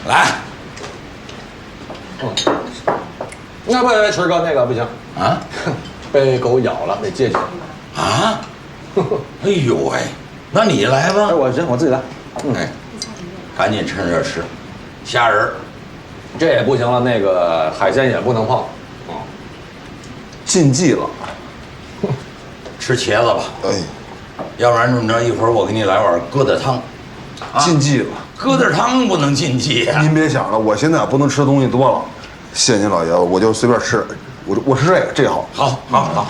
来。那不，春哥，那个不行啊，被狗咬了，得戒酒。啊？哎呦喂，那你来吧。哎，我自己来。哎，赶紧趁热吃，虾仁儿，这也不行了，那个海鲜也不能碰。禁忌了。吃茄子吧。哎，要不然这么着，一会儿我给你来碗疙瘩汤。禁忌了。疙瘩汤不能禁忌呀。您别想了，我现在不能吃的东西多了。谢谢您老爷子，我就随便吃。我吃这个好。好。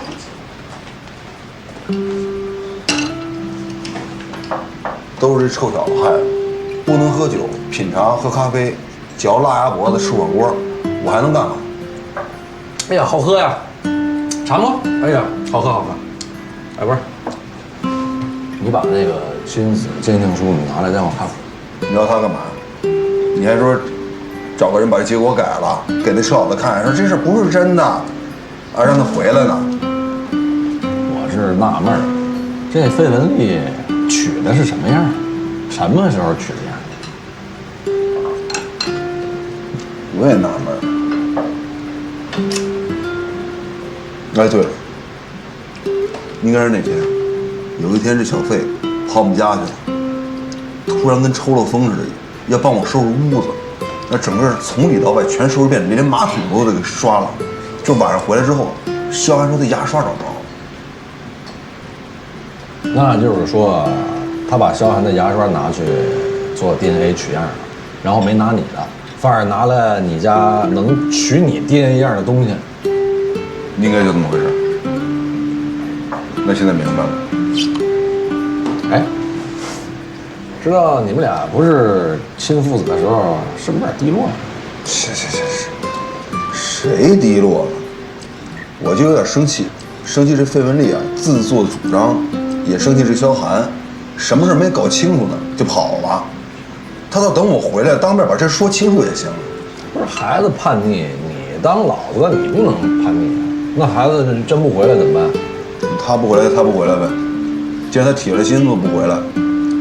都是这臭小子害的，不能喝酒、品茶、喝咖啡，嚼辣鸭脖子、吃火锅，我还能干嘛？哎呀，好喝呀！馋不？哎呀，好喝。哎，不是，你把那个亲子鉴定书你拿来让我看看。你要他干嘛？你还说找个人把这结果改了，给那臭小子看，说这事不是真的，让他回来呢。我是纳闷儿，这费雯丽取的是什么样？什么时候取的样？我也纳闷儿。哎，对了，应该是那天，有一天这小费跑我们家去了，突然跟抽了风似的，要帮我收拾屋子，那整个从里到外全收拾遍，连马桶都给刷了。就晚上回来之后，肖涵说他牙刷找着了。那就是说，他把肖涵的牙刷拿去做 DNA 取样了，然后没拿你的，反而拿了你家能取你 DNA 样的东西。应该就这么回事。那现在明白了。哎，知道你们俩不是亲父子的时候，是不是有点低落？是，谁低落了？我就有点生气，生气这费雯丽啊自作主张，也生气这萧寒，什么事没搞清楚呢就跑了。他倒等我回来当面把这说清楚也行。不是孩子叛逆，你当老子你不能叛逆啊。那孩子真不回来怎么办？他不回来，他不回来呗。既然他铁了心子不回来，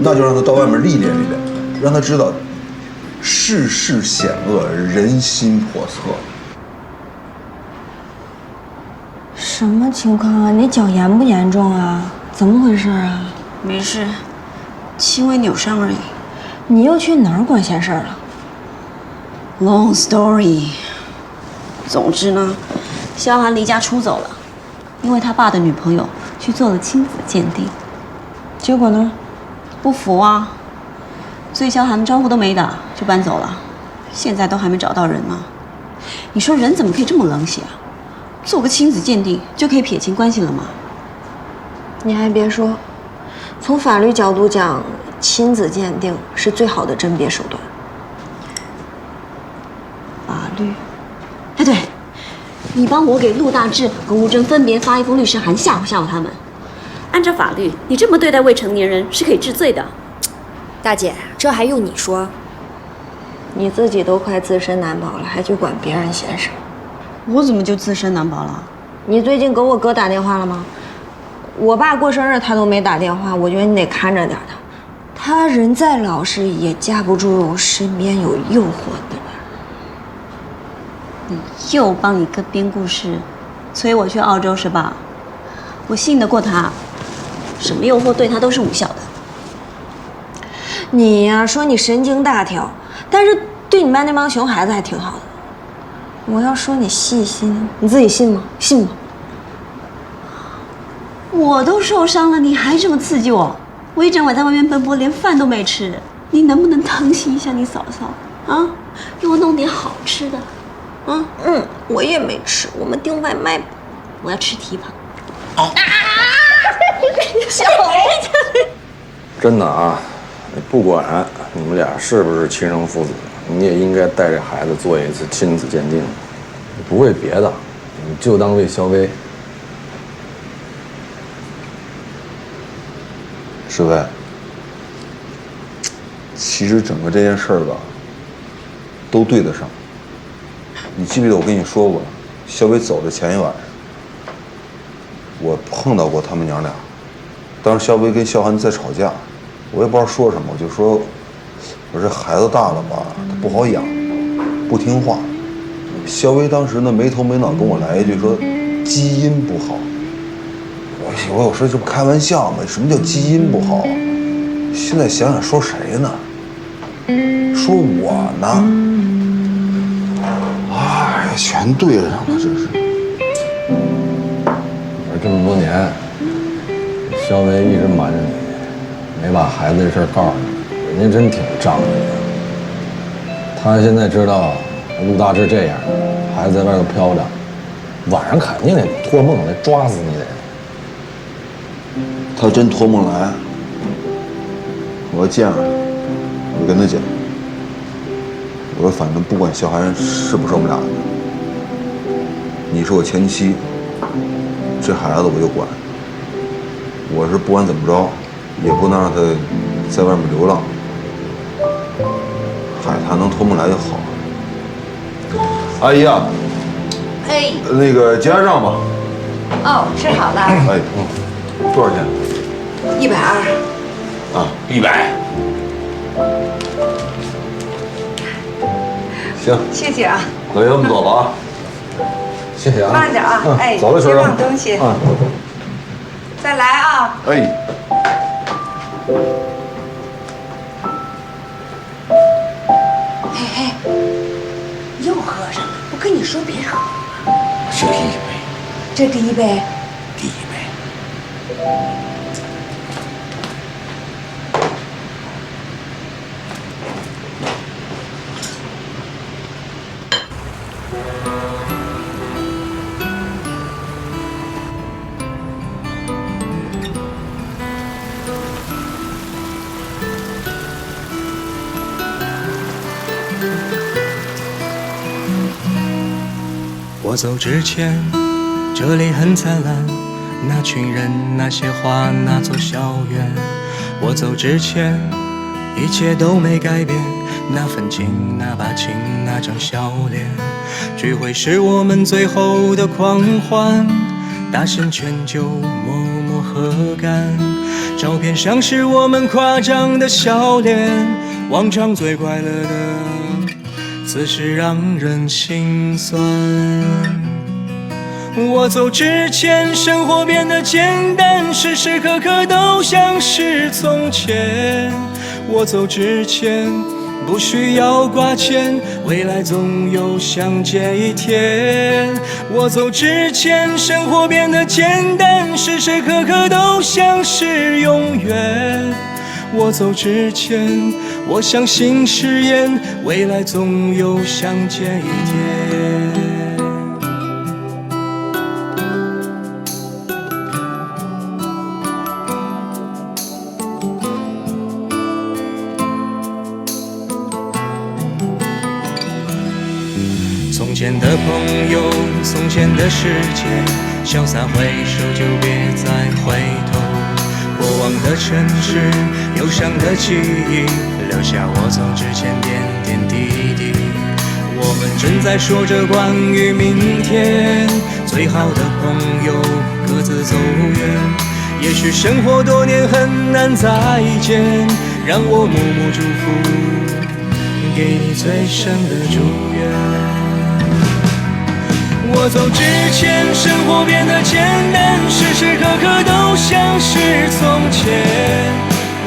那就让他到外面历练历练，让他知道世事险恶，人心叵测。什么情况啊？你脚严不严重啊？怎么回事啊？没事，轻微扭伤而已。你又去哪儿管闲事了 Long story。总之呢，萧寒离家出走了，因为他爸的女朋友去做了亲子鉴定，结果呢？不服啊，所以萧寒招呼都没打就搬走了，现在都还没找到人呢。你说人怎么可以这么冷血啊？做个亲子鉴定就可以撇清关系了吗？你还别说，从法律角度讲，亲子鉴定是最好的甄别手段。法律？哎，对，你帮我给陆大志和吴峥分别发一封律师函，吓唬吓唬他们。按照法律，你这么对待未成年人是可以治罪的。大姐，这还用你说？你自己都快自身难保了，还去管别人闲事？我怎么就自身难保了？你最近给我哥打电话了吗？我爸过生日他都没打电话，我觉得你得看着点他。他人再老实，也架不住身边有诱惑的人。你又帮你哥编故事，催我去澳洲是吧？我信得过他，什么诱惑对他都是无效的。你呀，说你神经大条，但是对你班那帮熊孩子还挺好的。我要说你细心，你自己信吗？信吗？我都受伤了，你还这么刺激我？我一整晚在外面奔波，连饭都没吃。你能不能疼惜一下你嫂嫂啊？给我弄点好吃的。啊，我也没吃，我们订外卖吧。我要吃蹄膀。小薇，真的啊，不管你们俩是不是亲生父子，你也应该带着孩子做一次亲子鉴定。不为别的，你就当为肖薇。世威，其实整个这件事儿吧，都对得上。你记不记得我跟你说过，肖薇走的前一晚上，我碰到过他们娘俩。当时肖薇跟肖寒在吵架，我也不知道说什么，我就说，说这孩子大了吧，他不好养，不听话。肖薇当时呢没头没脑跟我来一句说基因不好。我有时候这不开玩笑吗？什么叫基因不好？现在想想说谁呢？说我呢？哎，全对上了，这是。而这么多年，肖薇一直瞒着你，没把孩子这事儿告诉你，人家真挺仗义的。他现在知道陆大志这样，孩子在外头飘着，晚上肯定得托梦来抓死你得。他真托梦来，我要见着他，我跟他讲，我说反正不管小孩是不是我们俩的，你是我前妻，这孩子我就管。我是不管怎么着，也不能让他在外面流浪。嗨，他能托梦来就好。阿姨啊，哎，那个结账吧。哦，吃好了，哎，多少钱？ 120。啊，100。行，谢谢啊，老爷我们走了啊。谢谢啊，慢点啊，哎，走了，别忘东西，啊，再来啊。哎。嘿嘿，又喝上了，我跟你说别喝了，这一杯，这第一杯。第一杯。我走之前，这里很灿烂，那群人，那些花，那座校园。我走之前，一切都没改变，那份情，那把情，那张笑脸。聚会是我们最后的狂欢，大声劝酒，默默喝干。照片像是我们夸张的笑脸，往常最快乐的此时让人心酸。我走之前，生活变得简单，时时刻刻都像是从前。我走之前，不需要挂牵，未来总有相见一天。我走之前，生活变得简单，时时刻刻都像是永远。我走之前，我相信誓言，未来总有相见一天。从前的朋友，从前的世界，潇洒挥手就别再回头。过往的城市，忧伤的记忆，留下我走之前点点滴滴。我们正在说着关于明天，最好的朋友各自走远。也许生活多年很难再见，让我默默祝福，给你最深的祝愿。我走之前，生活变得简单，时时刻刻都像是从前。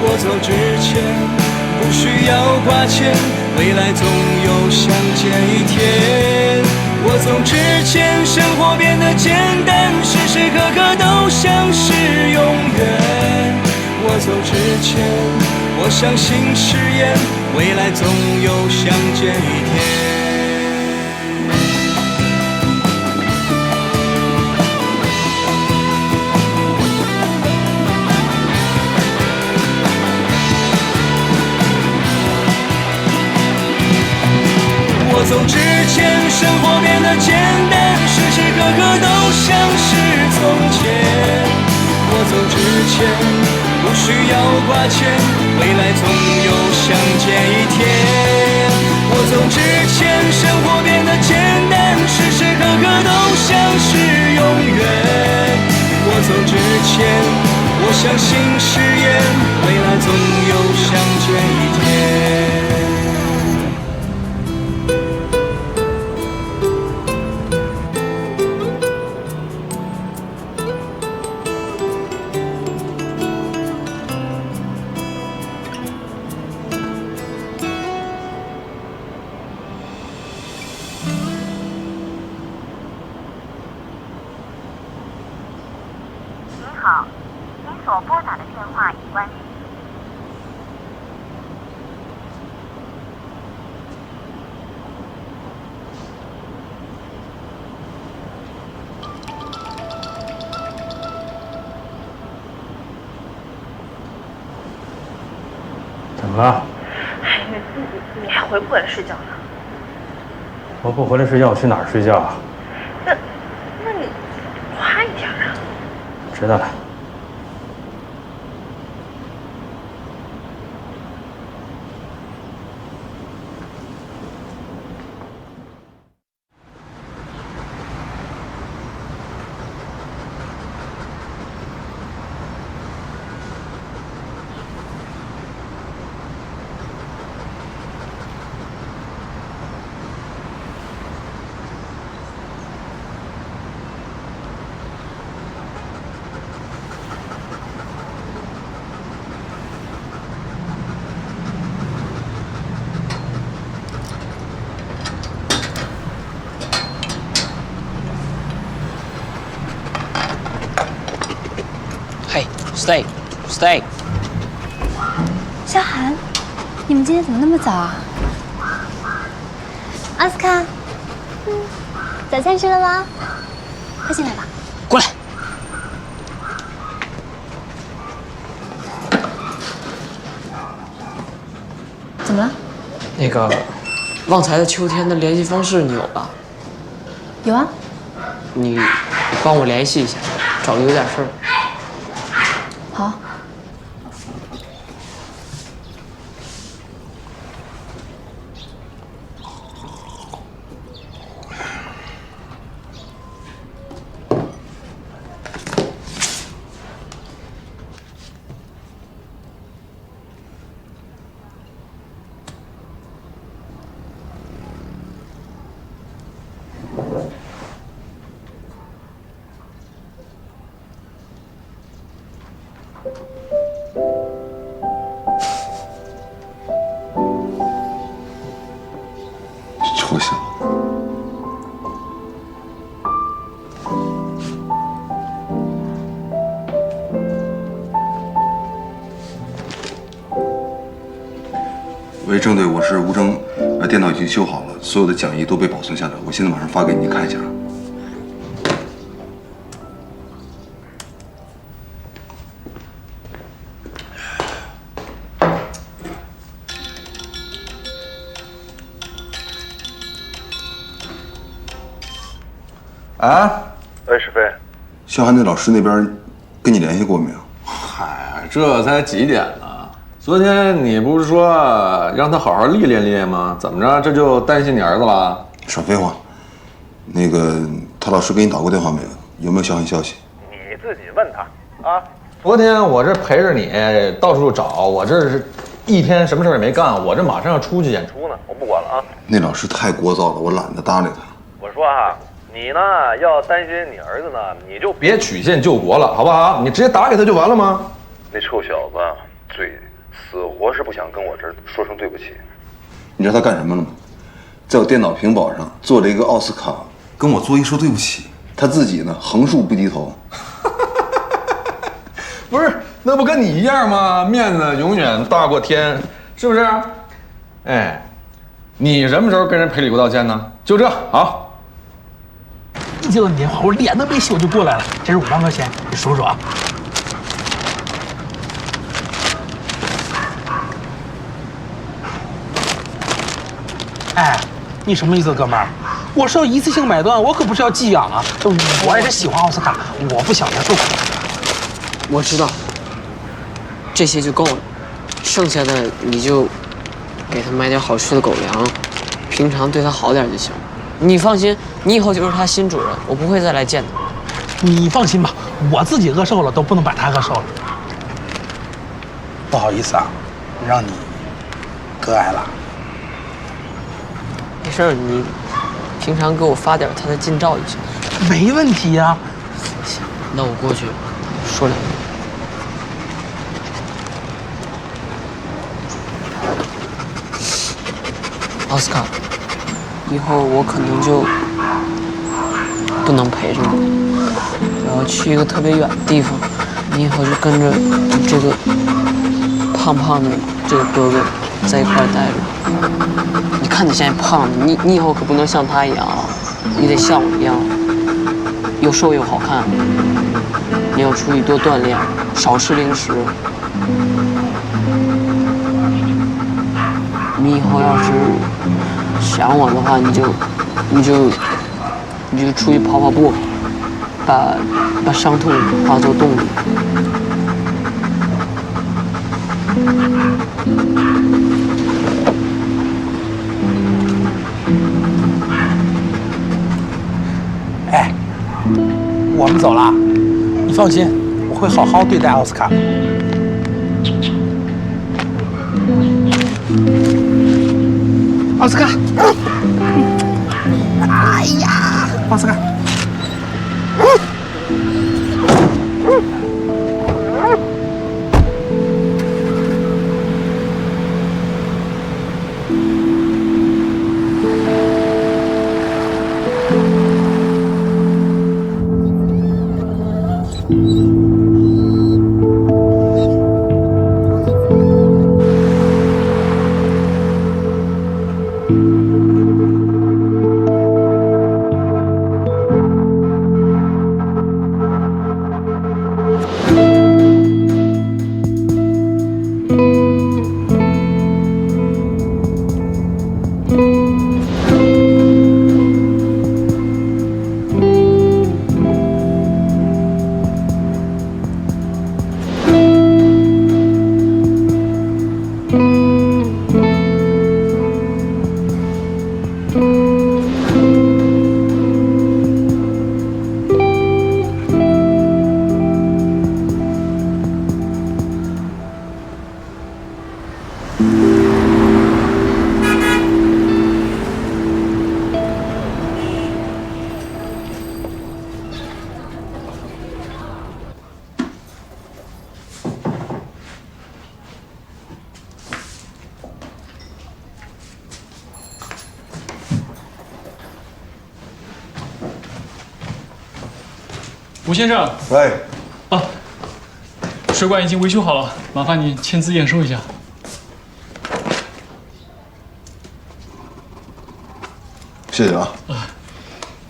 我走之前，不需要挂牵，未来总有相见一天。我走之前，生活变得简单，时时刻刻都像是永远。我走之前，我相信誓言，未来总有相见一天。我走之前，生活变得简单，时时刻刻都像是从前。我走之前，不需要挂牵，未来总有相见一天。我走之前，生活变得简单，时时刻刻都像是永远。我走之前，我相信誓言，未来总有相见一天。话已关闭。怎么了？你还回不回来睡觉呢？我不回来睡觉，我去哪儿睡觉啊？那你快点啊！知道了。Stay。萧寒，你们今天怎么那么早啊？奥斯卡，早餐吃了吗？快进来吧。过来。怎么了？那个，旺财的秋天的联系方式你有吧？有啊。你帮我联系一下，找个有点事儿。好。臭小子！喂，郑队，我是吴征，电脑已经修好了，所有的讲义都被保存下来，我现在马上发给您看一下。啊？喂，史飞，萧寒那老师那边跟你联系过没有？嗨，这才几点呢？昨天你不是说让他好好历练历练吗？怎么着，这就担心你儿子了？少废话。那个，他老师给你打过电话没有？有没有消息？你自己问他啊。昨天我这陪着你到处找，我这是一天什么事也没干，我这马上要出去演出呢，我不管了啊。那老师太聒噪了，我懒得搭理他。我说啊，你呢要担心你儿子呢，你就别曲线救国了，好不好？你直接打给他就完了吗？那臭小子嘴死活是不想跟我这儿说声对不起。你知道他干什么了吗？在我电脑屏保上做了一个奥斯卡，跟我作揖说对不起。他自己呢，横竖不低头。不是，那不跟你一样吗？面子永远大过天，是不是？哎，你什么时候跟人赔礼过道歉呢？就这，好。一接到你电话，我脸都没洗我就过来了。这是5万块钱，你数数啊。哎，你什么意思，哥们儿？我是要一次性买断，我可不是要寄养啊。我也是喜欢奥斯卡，我不想他受苦。我知道，这些就够了，剩下的你就给他买点好吃的狗粮，平常对他好点就行。你放心，你以后就是他新主人，我不会再来见他。你放心吧，我自己饿瘦了都不能把他饿瘦了。不好意思啊，让你割爱了。没事，你平常给我发点他的近照就行。没问题呀。行，那我过去说两句。奥斯卡，以后我可能就不能陪着你，我要去一个特别远的地方，你以后就跟着这个胖胖的这个哥哥在一块儿待着。你看你现在胖的，你以后可不能像他一样啊，你得像我一样，又瘦又好看。你要出去多锻炼，少吃零食。你以后要是想我的话，你就出去跑跑步，把伤痛化作动力。哎，我们走了，你放心，我会好好对待奥斯卡。奥斯卡，哎呀，奥斯卡。吴先生，喂，啊，水管已经维修好了，麻烦你签字验收一下。谢谢啊。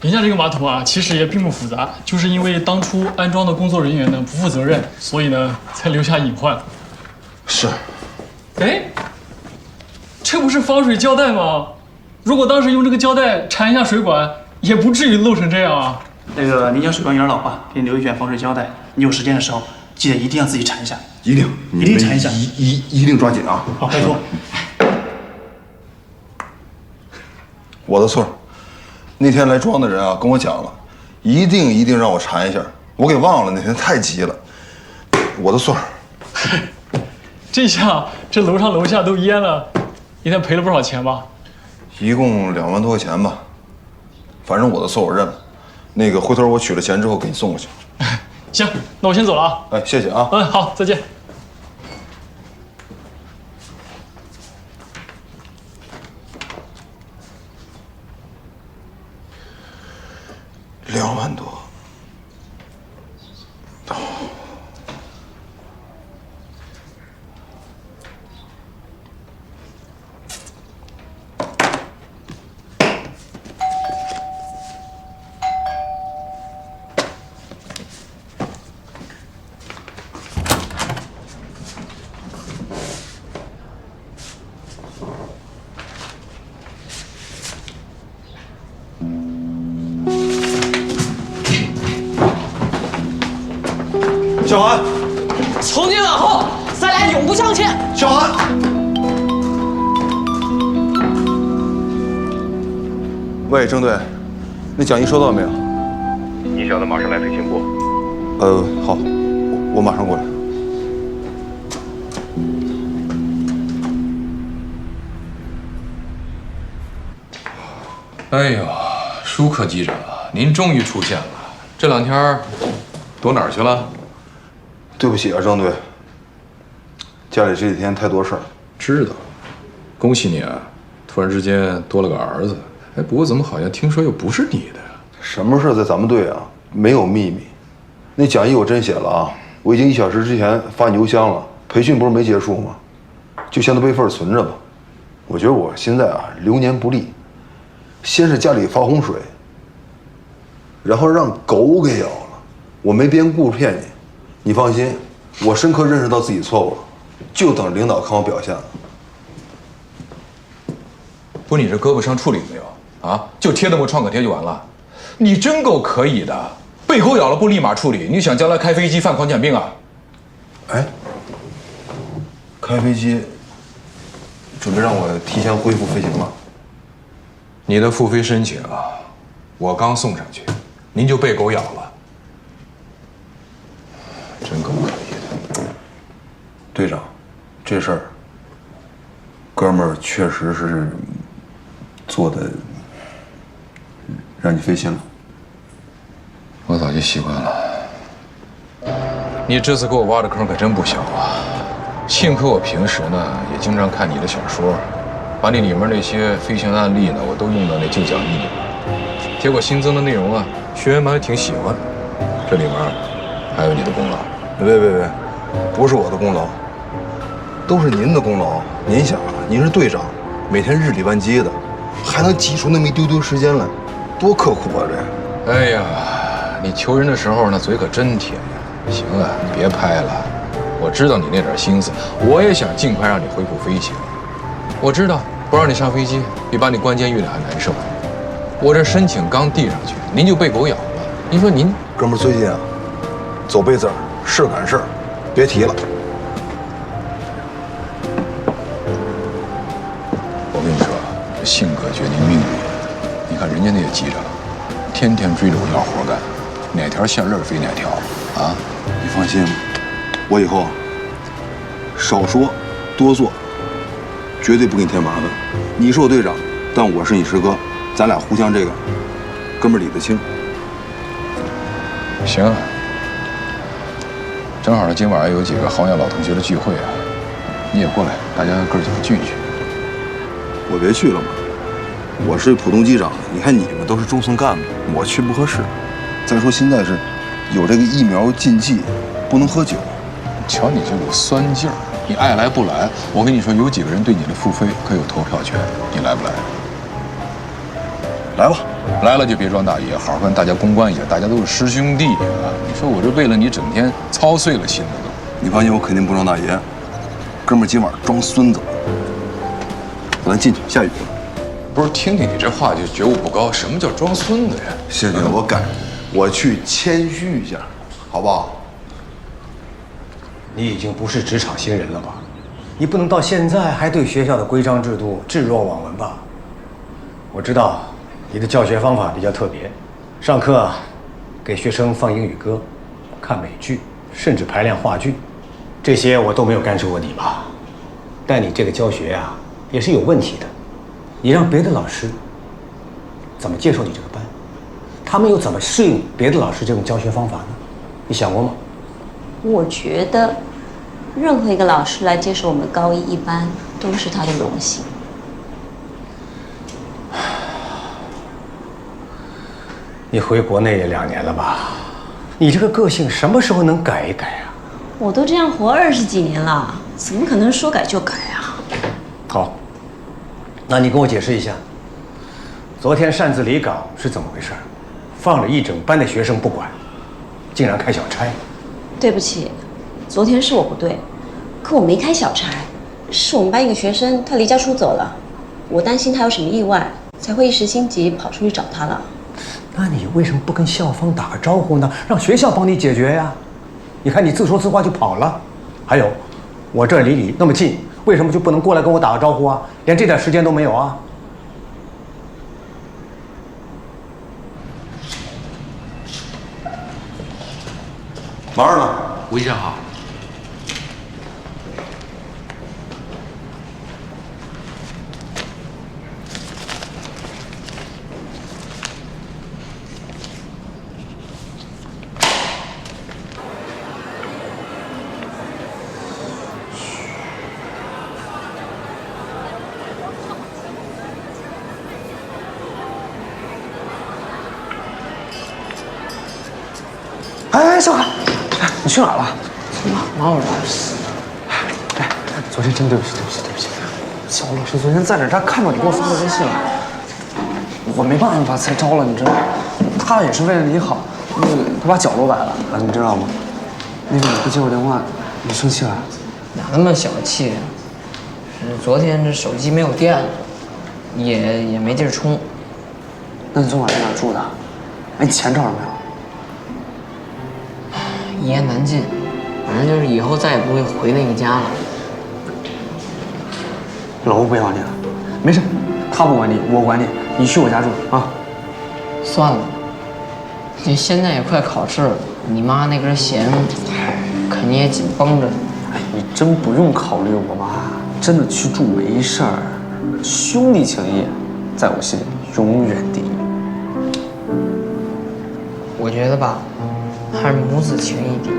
人家这个马桶啊，其实也并不复杂，就是因为当初安装的工作人员呢不负责任，所以呢才留下隐患。是。哎，这不是防水胶带吗？如果当时用这个胶带缠一下水管，也不至于漏成这样啊。那个，您家水管有点老化，给你留一卷防水胶带。你有时间的时候，记得一定要自己缠一下。一定缠一下，一定抓紧啊！好，拜托。我的错，那天来装的人啊跟我讲了，一定让我缠一下，我给忘了，那天太急了，我的错。这下这楼上楼下都淹了，一天赔了不少钱吧？一共2万多块钱吧，反正我的错我认了。那个回头我取了钱之后给你送过去。行，那我先走了啊。哎，谢谢啊。嗯，好，再见。2万多。小韩，从今往后，咱俩永不相欠。小韩，喂，郑队，那讲义收到没有？你小子马上来推进部。好，我马上过来。哎呦，舒克机长，您终于出现了。这2天躲哪儿去了？对不起啊，郑队，家里这几天太多事儿。知道，恭喜你啊！突然之间多了个儿子。哎，不过怎么好像听说又不是你的呀？什么事在咱们队啊？没有秘密。那讲义我真写了啊，我已经1小时之前发你邮箱了。培训不是没结束吗？就先都备份存着吧。我觉得我现在啊，流年不利。先是家里发洪水，然后让狗给咬了。我没编故事骗你，你放心，我深刻认识到自己错误了，就等领导看我表现了。不是你这胳膊上处理没有啊？就贴那么创可贴就完了？你真够可以的，被狗咬了不立马处理？你想将来开飞机犯狂犬病啊？哎，开飞机准备让我提前恢复飞行了。你的复飞申请啊，我刚送上去，您就被狗咬了，真够可以的。队长，这事儿，哥们儿确实是做的让你费心了。我早就习惯了。你这次给我挖的坑可真不小啊！幸亏我平时呢也经常看你的小说。把你里面那些飞行案例呢，我都用到那旧讲义里了。结果新增的内容啊，学员们还挺喜欢。这里面还有你的功劳。别，不是我的功劳，都是您的功劳。您想啊，您是队长，每天日理万机的，还能挤出那么一丢丢时间来，多刻苦啊这！哎呀，你求人的时候呢，嘴可真甜呀。行了，你别拍了，我知道你那点心思，我也想尽快让你恢复飞行。我知道不让你上飞机比把你关监狱里还难受。我这申请刚递上去，您就被狗咬了。您说您哥们儿最近啊，走背字儿，事赶事儿，别提了。我跟你说，性格决定命运。你看人家那个机长，天天追着我要活干，哪条线路飞哪条啊！你放心，我以后少说多做。绝对不给你添麻烦。你是我队长，但我是你师哥，咱俩互相这个哥们儿理得清。行，正好呢，今晚上有几个行业老同学的聚会啊，你也过来，大家哥几个聚一聚。我别去了嘛，我是普通机长，你看你们都是中层干部，我去不合适。再说现在是有这个疫苗禁忌，不能喝酒。瞧你这股酸劲儿！你爱来不来？我跟你说，有几个人对你的复飞可有投票权，你来不来？来吧，来了就别装大爷，好好跟大家公关一下，大家都是师兄弟啊！你说我这为了你整天操碎了心了都。你放心，我肯定不装大爷。哥们儿今晚装孙子，咱进去，下雨了。不是，听听你这话就觉悟不高。什么叫装孙子呀？行，我改，我去谦虚一下，好不好？你已经不是职场新人了吧？你不能到现在还对学校的规章制度置若罔闻吧？我知道你的教学方法比较特别，上课给学生放英语歌、看美剧，甚至排练话剧，这些我都没有干涉过你吧？但你这个教学啊，也是有问题的。你让别的老师怎么接受你这个班？他们又怎么适应别的老师这种教学方法呢？你想过吗？我觉得，任何一个老师来接手我们高一班，都是他的荣幸。你回国内也2年了吧？你这个个性什么时候能改一改啊？我都这样活20几年了，怎么可能说改就改啊？好，那你跟我解释一下，昨天擅自离岗是怎么回事？放了一整班的学生不管，竟然开小差。对不起，昨天是我不对，可我没开小差，是我们班一个学生他离家出走了，我担心他有什么意外，才会一时心急跑出去找他了。那你为什么不跟校方打个招呼呢？让学校帮你解决呀？你看你自说自话就跑了。还有，我这儿离你那么近，为什么就不能过来跟我打个招呼啊？连这点时间都没有啊？马上呢，吴医生好。哎，小海，你去哪儿了？哪有啥事？哎，昨天真对不起。小老师昨天在这，他看到你给我发的微信了，我没办法才招了，你知道吗？他也是为了你好，他把脚都崴了啊，你知道吗？那个你不接我电话，你生气了？哪那么小气啊？昨天这手机没有电了，也没地儿充。那你昨晚在哪住的？哎，你钱找着没有？一言难尽，反正就是以后再也不会回那个家了。老吴不要你了，没事，他不管你，我管你，你去我家住啊。算了，你现在也快考试了，你妈那根弦肯定也紧绷着。哎，你真不用考虑我妈，真的去住没事儿。兄弟情谊，在我心里永远第一。我觉得吧，还是母子情谊第一，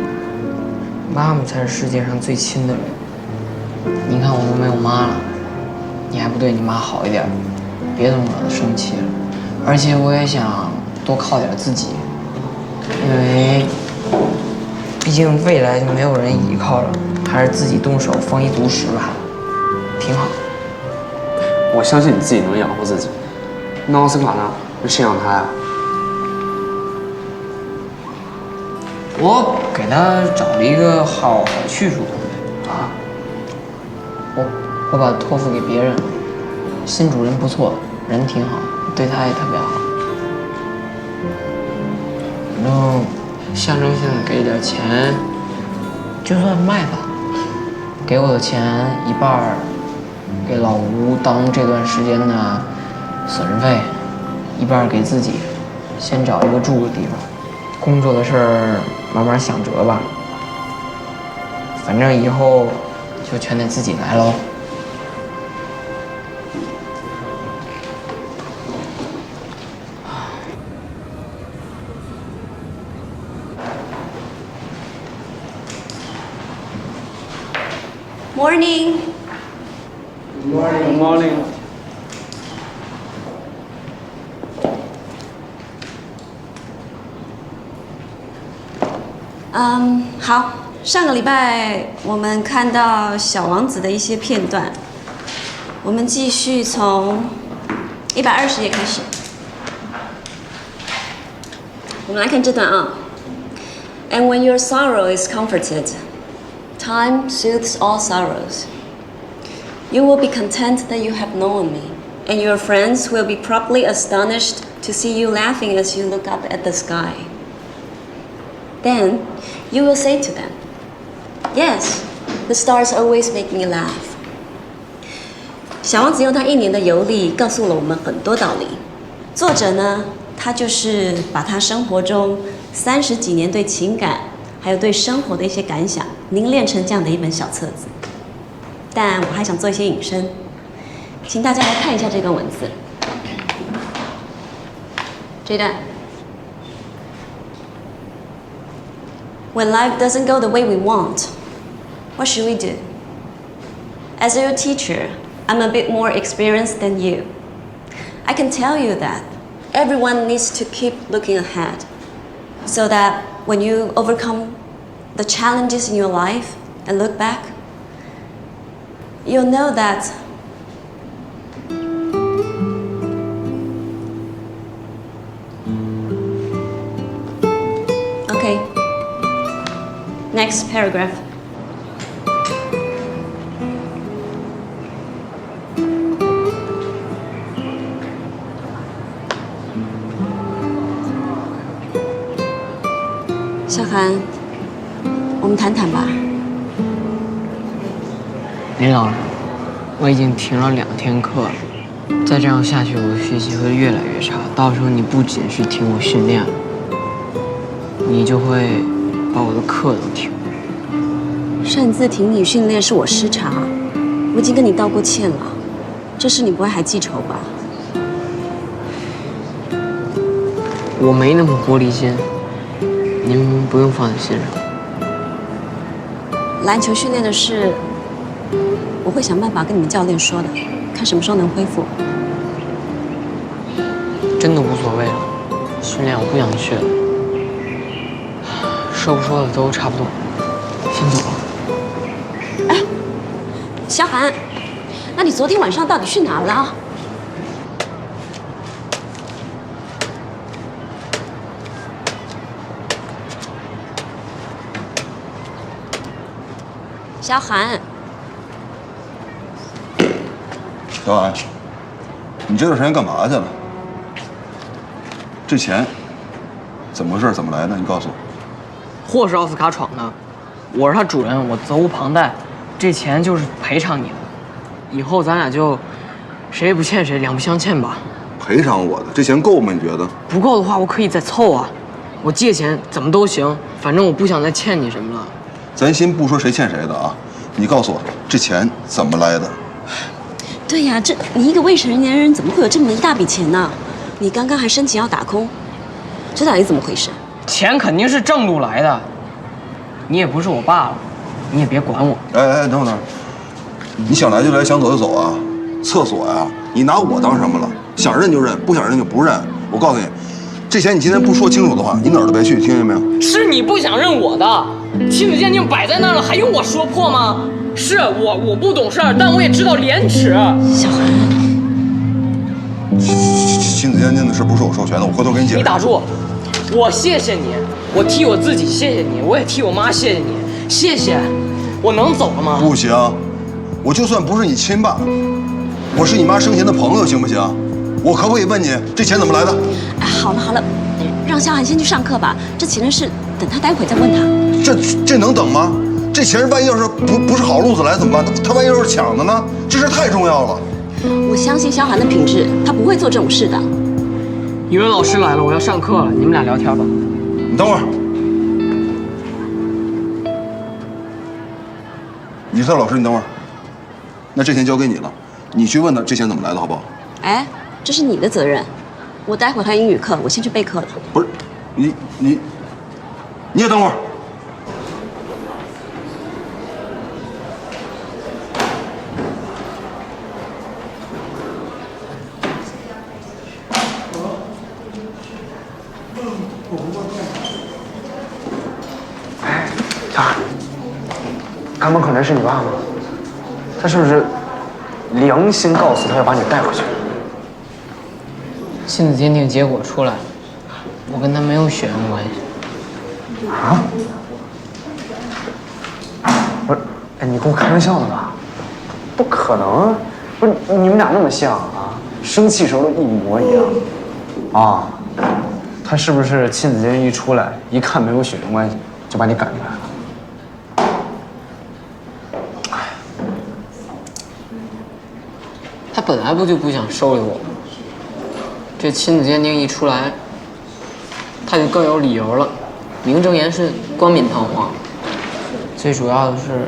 妈妈才是世界上最亲的人。你看我都没有妈了，你还不对你妈好一点，别总惹她生气了。而且我也想多靠点自己，因为毕竟未来就没有人依靠了，还是自己动手丰衣足食吧，挺好。我相信你自己能养活自己。那奥斯卡呢？谁养他呀？我给他找了一个好去处啊，我把他托付给别人了，新主人不错，人挺好，对他也特别好。反正象征性的给点钱，就算卖吧，给我的钱一半给老吴当这段时间的损失费，一半给自己，先找一个住的地方。工作的事儿慢慢想辙吧，反正以后就全得自己来喽。Morning. Good morning. 好，上个礼拜我们看到《小王子》的一些片段，我们继续从120页开始。我们来看这段啊。And when your sorrow is comforted, time soothes all sorrows. You will be content that you have known me, and your friends will be properly astonished to see you laughing as you look up at the sky. Then you will say to them, Yes, the stars always make me laugh. 小王子用他1年的游历告诉了我们很多道理。作者呢，他就是把他生活中30几年对情感还有对生活的一些感想凝练成这样的一本小册子。但我还想做一些引申，请大家来看一下这段文字。这段。When life doesn't go the way we want, what should we do? As your teacher, I'm a bit more experienced than you. I can tell you that everyone needs to keep looking ahead, so that when you overcome the challenges in your life and look back, you'll know that Okay. Next paragraph.小韩，我们谈谈吧。林老师，我已经停了2天课了，再这样下去，我学习会越来越差。到时候你不仅是停我训练了，你就会把我的课都停。擅自停你训练是我失察，我已经跟你道过歉了，这事你不会还记仇吧？我没那么玻璃心，您不用放在心上。篮球训练的事，我会想办法跟你们教练说的，看什么时候能恢复。真的无所谓了，训练我不想去了，说不说的都差不多，先走了。小韩，那你昨天晚上到底去哪了？小韩，小韩，你这段时间干嘛去了？这钱怎么回事？怎么来的？你告诉我。货是奥斯卡闯的，我是他主人，我责无旁贷。这钱就是赔偿你的，以后咱俩就谁也不欠谁，两不相欠吧。赔偿我的这钱够吗？你觉得？不够的话，我可以再凑啊。我借钱怎么都行，反正我不想再欠你什么了。咱先不说谁欠谁的啊，你告诉我这钱怎么来的？对呀，你一个未成年人怎么会有这么一大笔钱呢？你刚刚还申请要打工，这到底怎么回事？钱肯定是正路来的，你也不是我爸了，你也别管我。哎，等会儿，你想来就来，想走就走啊？厕所呀，你拿我当什么了？想认就认，不想认就不认。我告诉你，这钱你今天不说清楚的话，你哪儿都别去，听见没有？是你不想认我的，亲子鉴定摆在那儿了，还用我说破吗？是我不懂事儿，但我也知道廉耻。小韩，亲子鉴定的事不是我授权的，我回头给你解释。你打住！我谢谢你，我替我自己谢谢你，我也替我妈谢谢你，谢谢。我能走了吗？不行，我就算不是你亲爸，我是你妈生前的朋友，行不行？我可不可以问你这钱怎么来的？哎，好了，让小韩先去上课吧。这钱的事，等他待会再问他。这能等吗？这钱万一要是不是好路子来怎么办？他万一要是抢的呢？这事太重要了。我相信小韩的品质，他不会做这种事的。语文老师来了，我要上课了，你们俩聊天吧。你等会儿，你是他老师，你等会儿。那这钱交给你了，你去问他这钱怎么来的，好不好？哎，这是你的责任。我待会儿他英语课，我先去备课了。不是，你也等会儿。看门口那是你爸吗？他是不是良心告诉他要把你带回去？亲子鉴定结果出来了，我跟他没有血缘关系。啊？不是，哎，你跟我开玩笑呢吧？不可能，不是你们俩那么像啊，生气时候都一模一样。啊，他是不是亲子鉴定一出来，一看没有血缘关系，就把你赶出来了？他本来不就不想收留我吗？这亲子鉴定一出来，他就更有理由了，名正言顺，冠冕堂皇。最主要的是，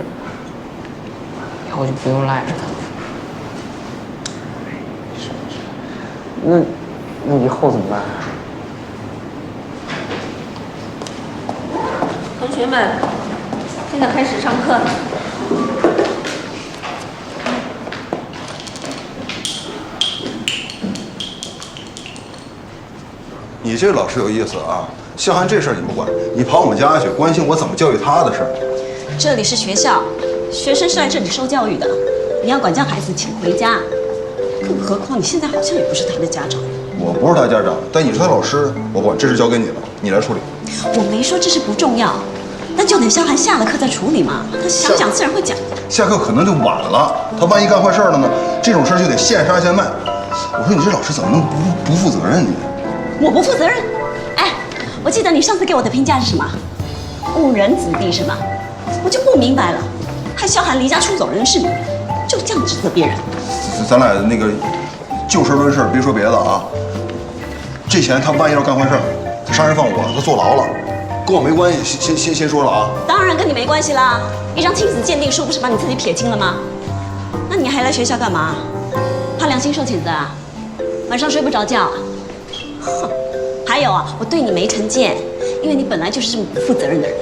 以后就不用赖着他。那以后怎么办？同学们，现在开始上课。你这老师有意思啊！小韩这事儿你不管，你跑我们家去关心我怎么教育他的事儿。这里是学校，学生是来这里受教育的，你要管教孩子，请回家。更何况你现在好像也不是他的家长。我不是他家长，但你是他老师，我管，这事交给你了，你来处理。我没说这事不重要，那就等小韩下了课再处理嘛。他想讲自然会讲。下课可能就晚了，他万一干坏事了呢？这种事儿就得现杀现卖。我说你这老师怎么能不负责任呢？我不负责任？哎，我记得你上次给我的评价是什么？误人子弟是吗？我就不明白了，害小韩离家出走人是你，就这样指责别人？咱俩那个就事论事，别说别的啊。这钱他万一要干坏事，他杀人放火，他坐牢了，跟我没关系。先说了啊。当然跟你没关系啦，一张亲子鉴定书不是把你自己撇清了吗？那你还来学校干嘛？怕良心受谴责啊？晚上睡不着觉啊？哼！还有啊，我对你没成见，因为你本来就是这么不负责任的人。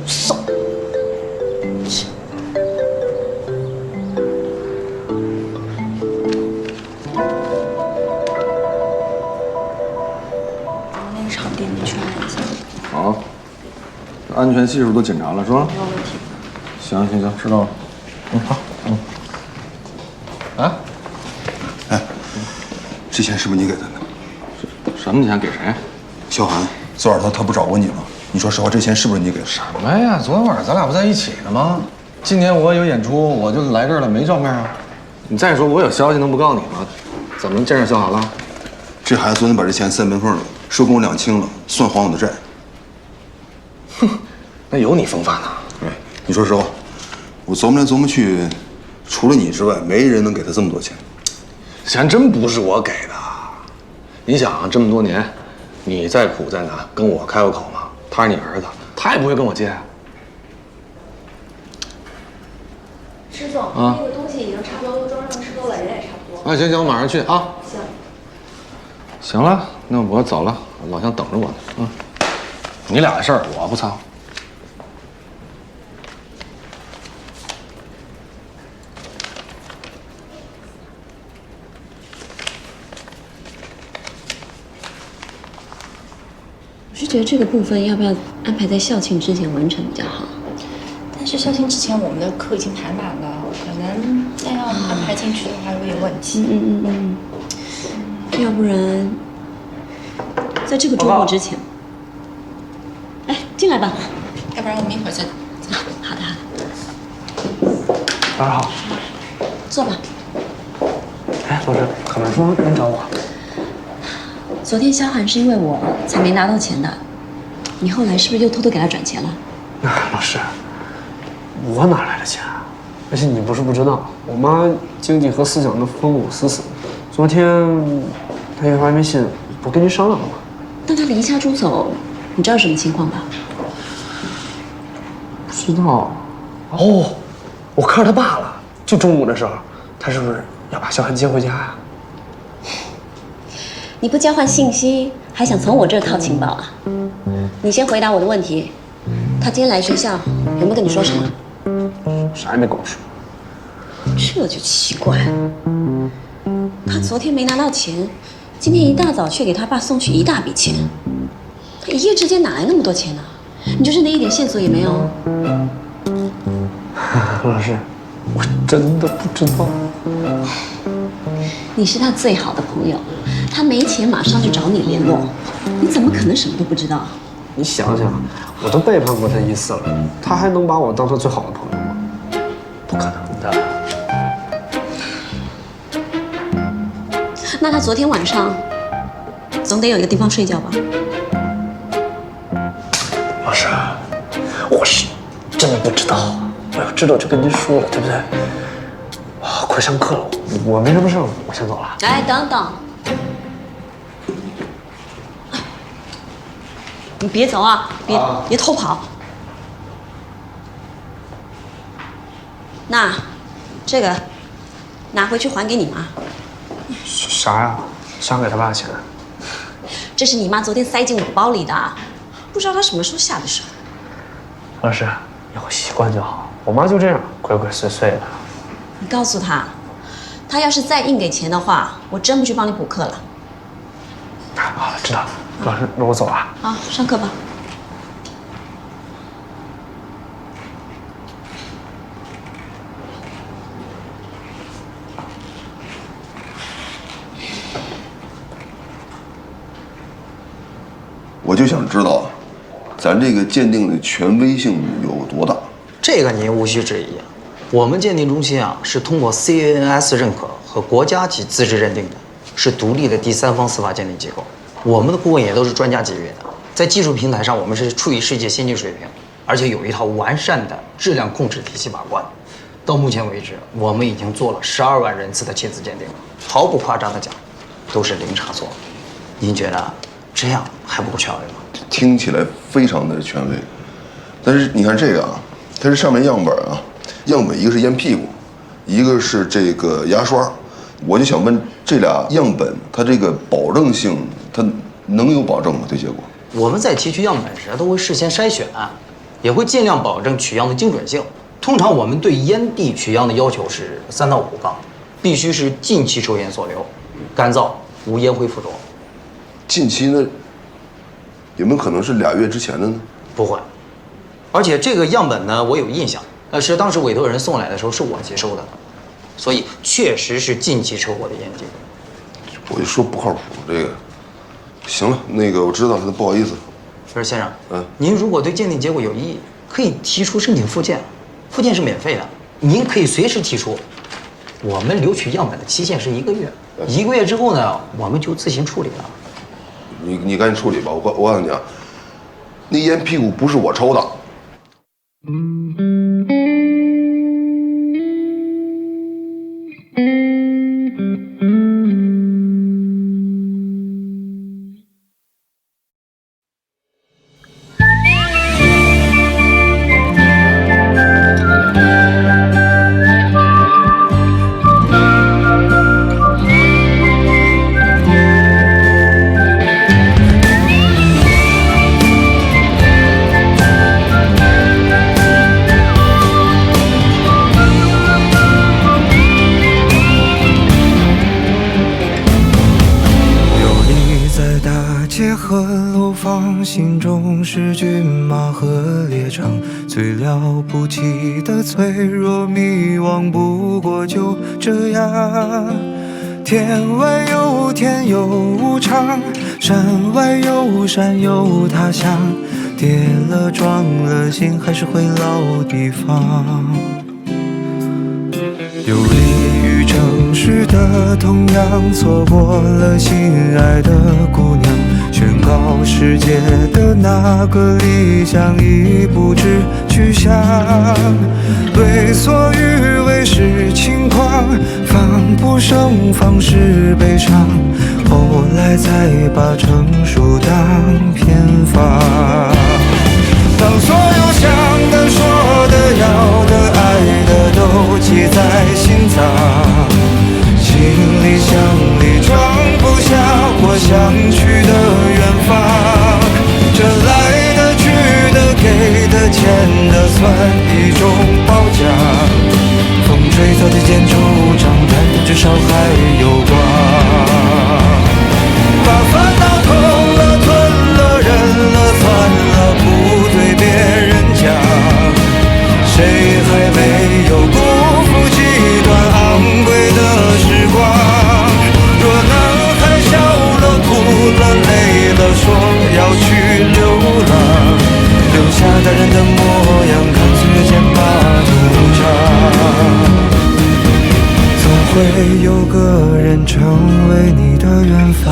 送。那个场地你去按一下。好，安全系数都检查了是吧？没有问题。行，知道了。好。啊？哎，这钱是不是你给他的？什么钱给谁？小韩，昨晚他不找过你吗？你说实话，这钱是不是你给的？什么呀？昨晚咱俩不在一起呢吗？今年我有演出，我就来这儿了，没照面啊。你再说我有消息能不告你吗？怎么见着小韩了？这孩子昨天把这钱塞门缝里，说跟我两清了，算黄总的债。哼，那有你风范呢。哎，你说实话，我琢磨来琢磨去，除了你之外，没人能给他这么多钱。钱真不是我给的。你想啊，这么多年，你再苦再难，跟我开过口吗？他是你儿子，他也不会跟我借。师总，那个东西已经差不多都装上车了，人也差不多。啊，行行，我马上去啊。行。行了，那我走了，老乡等着我呢。嗯，你俩的事儿我不操。我是觉得这个部分要不要安排在校庆之前完成比较好？但是校庆之前我们的课已经排满了，可能再要安排进去的话有点问题。要不然在这个周末之前，哎，进来吧。要不然我们一会儿再。好的好的。早上好。坐吧。哎，老师，可能说您找我。昨天萧寒是因为我才没拿到钱的，你后来是不是又偷偷给他转钱了？老师，我哪来的钱啊？而且你不是不知道，我妈经济和思想都封我死死的。昨天她一发微信，不跟您商量了吗？但他离家出走，你知道什么情况吧？不知道。哦，我看着他爸了，就中午的时候，他是不是要把萧寒接回家呀？你不交换信息，还想从我这儿套情报啊？你先回答我的问题，他今天来学校有没有跟你说什么？啥也没跟我说。这就奇怪，他昨天没拿到钱，今天一大早却给他爸送去一大笔钱，他一夜之间哪来那么多钱呢？你就真的一点线索也没有？老师，我真的不知道。你是他最好的朋友，他没钱马上就找你联络，你怎么可能什么都不知道？你想想，我都背叛过他一次了，他还能把我当他最好的朋友吗？不可能的。那他昨天晚上总得有一个地方睡觉吧？老师，我是真的不知道，我要知道就跟您说了，对不对？啊，快上课了，我没什么事，我先走了。哎，等等，你别走啊，别偷跑。那这个拿回去还给你妈。啥呀？想给他爸钱？这是你妈昨天塞进我包里的，不知道她什么时候下的手。老师，以后习惯就好。我妈就这样鬼鬼祟祟的。你告诉她，她要是再硬给钱的话，我真不去帮你补课了。好了，知道了。老师，那我走了。好，上课吧。我就想知道，咱这个鉴定的权威性有多大？这个您无需质疑，我们鉴定中心啊是通过 CNS 认可和国家级资质认定的，是独立的第三方司法鉴定机构。我们的顾问也都是专家级别的，在技术平台上我们是处于世界先进水平，而且有一套完善的质量控制体系把关。到目前为止，我们已经做了12万人次的亲子鉴定了，毫不夸张的讲，都是零差错。您觉得这样还不够权威吗？听起来非常的权威，但是你看这个啊，它是上面样本啊，样本一个是烟屁股，一个是这个牙刷，我就想问，这俩样本它这个保证性，它能有保证吗？对结果？我们在提取样本时都会事先筛选，也会尽量保证取样的精准性。通常我们对烟蒂取样的要求是3到5缸，必须是近期抽烟所留，干燥无烟灰附着。近期呢？有没有可能是2月之前的呢？不会，而且这个样本呢，我有印象，是当时委托人送来的时候是我接收的，所以确实是近期车祸的验定。我就说不靠谱这个。行了，那个我知道了，不好意思。不是先生，您如果对鉴定结果有异议，可以提出申请复鉴，复鉴是免费的，您可以随时提出。我们留取样本的期限是1个月，1个月之后呢，我们就自行处理了。你赶紧处理吧，我告诉你啊，那烟屁股不是我抽的。心中是骏马和猎场，最了不起的脆弱迷惘，不过就这样。天外有天有无常，山外有山有他乡，跌了撞了心还是回老地方。有利于城市的同样错过了心爱的姑娘，宣告世界的那个理想已不知去向，为所欲为是轻狂，防不胜防是悲伤，后来才把成熟当偏方。当所有想的说的要的爱的都记在心脏，行李箱里装不下我想去的远方，这来的去的给的欠的算一种褒奖，风吹草低见惆怅，但至少还有光，把烦恼吞了吞了忍了算了，不对别人讲，谁还没有辜负几段昂贵的时光，若男孩笑了哭了累了说要去流浪，留下大人的模样，看岁月剑拔弩张，总会有个人成为你的远方。